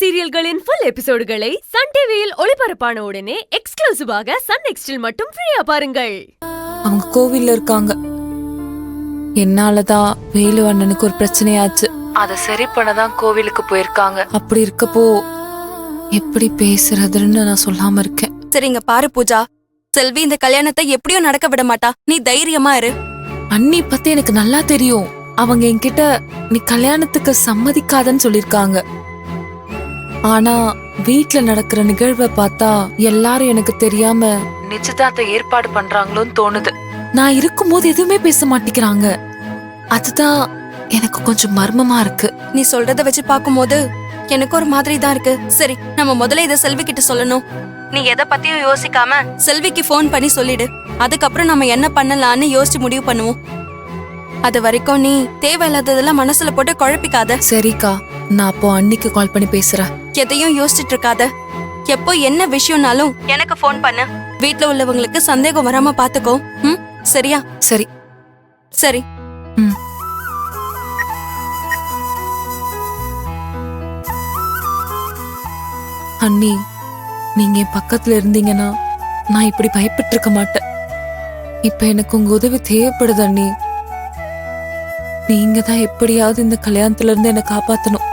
சீரியல்களின் full எபிசோடுகளை Sun டிவியில் ஒளிபரப்பான உடனே எக்ஸ்க்ளூசிவாக சன் நெக்ஸ்டில் மட்டும் ஃப்ரீயா பாருங்கள். அவங்க கோவில்ல இருக்காங்க. என்னாலதான் வேலு அண்ணனுக்கு ஒரு பிரச்சனையாச்சு. அத சரி பண்ணதான் கோவிலுக்கு போயிருக்காங்க. அப்படி இருக்கப்போ எப்படி பேசுறதுன்னு நான் சொல்லாம இருக்கேன். சரிங்க பாரு பூஜா, செல்வி இந்த கல்யாணத்தை எப்படியும் நடக்க விட மாட்டா. நீ தைரியமா இரு. அண்ணி பத்தி எனக்கு நல்லா தெரியும். அவங்க என்கிட்ட நீ கல்யாணத்துக்கு சம்மதிக்காதன்னு சொல்லிருக்காங்க. ஆனா வீட்ல நடக்கிற நிகழ்வை பார்த்தா எல்லாரும் எனக்கு தெரியாம நிச்சயதார்த்த ஏற்பாடு பண்றாங்களோன்னு தோணுது. நான் இருக்கும்போது எதுவுமே பேச மாட்டேங்கிறாங்க. அதுதான் எனக்கு கொஞ்சம் மர்மமா இருக்கு. நீ சொல்றத வச்சு பாக்கும்போது எனக்கு ஒரு மாதிரி தான் இருக்கு. சரி, நம்ம முதல்ல இத செல்வி கிட்ட சொல்லணும். நீ எதை பத்தியும் யோசிக்காம செல்விக்கு போன் பண்ணி சொல்லிடு. அதுக்கப்புறம் நம்ம என்ன பண்ணலாம்னு யோசிச்சு முடிவு பண்ணுவோம். அது வரைக்கும் நீ தேவையில்லாததெல்லாம் மனசுல போட்டு குழப்பிக்காத. சரிக்கா, நான் அப்போ அன்னிக்கு கால் பண்ணி பேசுறேன். எதையும் யோசிச்சுட்டு இருக்காத. எப்போ என்ன விஷயம்னாலும் எனக்கு போன் பண்ணு. வீட்ல உள்ளவங்களுக்கு சந்தேகம் வராம பாத்துக்கோ. சரியா? சரி சரி. அண்ணி, நீங்க என் பக்கத்துல இருந்தீங்கன்னா நான் இப்படி பயப்பட்டு இருக்க மாட்டேன். இப்ப எனக்கு உங்க உதவி தேவைப்படுது அண்ணி. நீங்க தான் எப்படியாவது இந்த கல்யாணத்துல இருந்து என்னை காப்பாத்தணும்.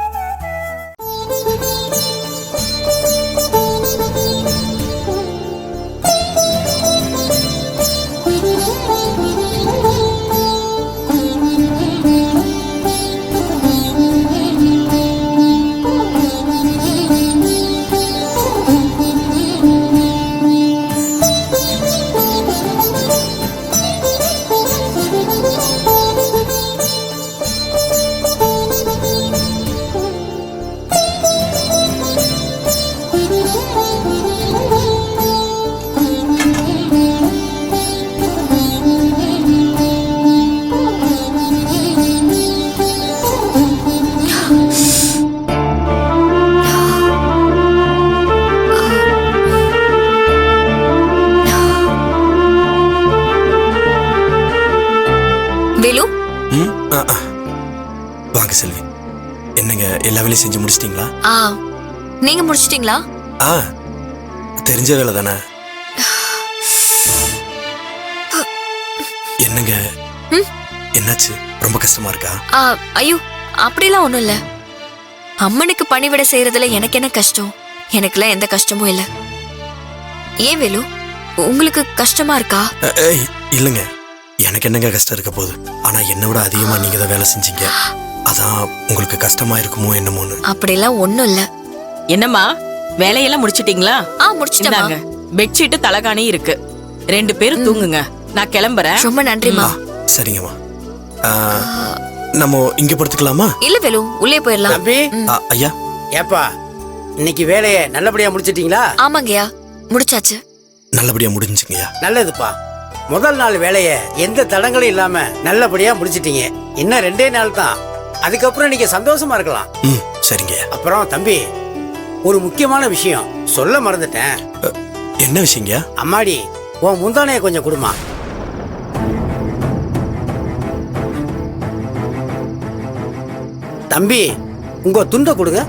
வேலு, வாங்க செல்வி. என்னங்க எல்லா வேலையும் செஞ்சு முடிச்சிட்டீங்களா? நீங்க முடிச்சிட்டீங்களா? தெரிஞ்ச வேலை தானே. என்னங்க என்னாச்சு? ரொம்ப கஷ்டமா இருக்கா? ஐயோ, அப்படிலாம் ஒண்ணும் இல்ல. அம்மனுக்கு பணிவிட செய்யறதுல எனக்கு என்ன கஷ்டம்? எனக்குலாம் எந்த கஷ்டமும் இல்ல. ஏன் வேலு, உங்களுக்கு கஷ்டமா இருக்கா? இல்லைங்க, எனக்கு என்னங்க கஷ்டம் இருக்க போகுது. ஆனா என்னை விட அதிகமா நீங்க தான் வேலை செஞ்சீங்க. அதான் உங்களுக்கு கஷ்டமா இருக்குமோ என்னமோன்னு. அப்படிலாம் ஒண்ணும் இல்ல. என்னம்மா, வேலையெல்லாம் முடிச்சிட்டீங்களா? முடிச்சிட்டாங்க. பெட்ஷீட் தலகாணி இருக்கு. 2 பேரும் தூங்குங்க, நான் கிளம்புறேன். ரொம்ப நன்றிமா. சரிங்கம்மா. நம்ம இங்க படுத்துக்கலாமா? இல்ல வேலு, உள்ளே போயிடலாம். தம்பி. ஐயா. ஏப்பா, இன்னைக்கு வேலையை நல்லபடியா முடிச்சிட்டீங்களா? ஆமாங்கய்யா, முடிச்சாச்சு. நல்லபடியா முடிஞ்சுங்கய்யா. நல்லதுப்பா. முதல் நாள் வேலையை எந்த தடங்களும் இல்லாம நல்லபடியா முடிச்சிட்டீங்க. இன்னும் 2 நாள் தான். அதுக்கப்புறம் நீங்க சந்தோஷமா இருக்கலாம். சரிங்க. அப்புறம் தம்பி, ஒரு முக்கியமான விஷயம் சொல்ல மறந்துட்டேன். என்ன விஷயங்க? அம்மாடி, உன் முந்தானைய கொஞ்சம் கொடுமா. தம்பி, உங்க துண்டை கொடுங்க.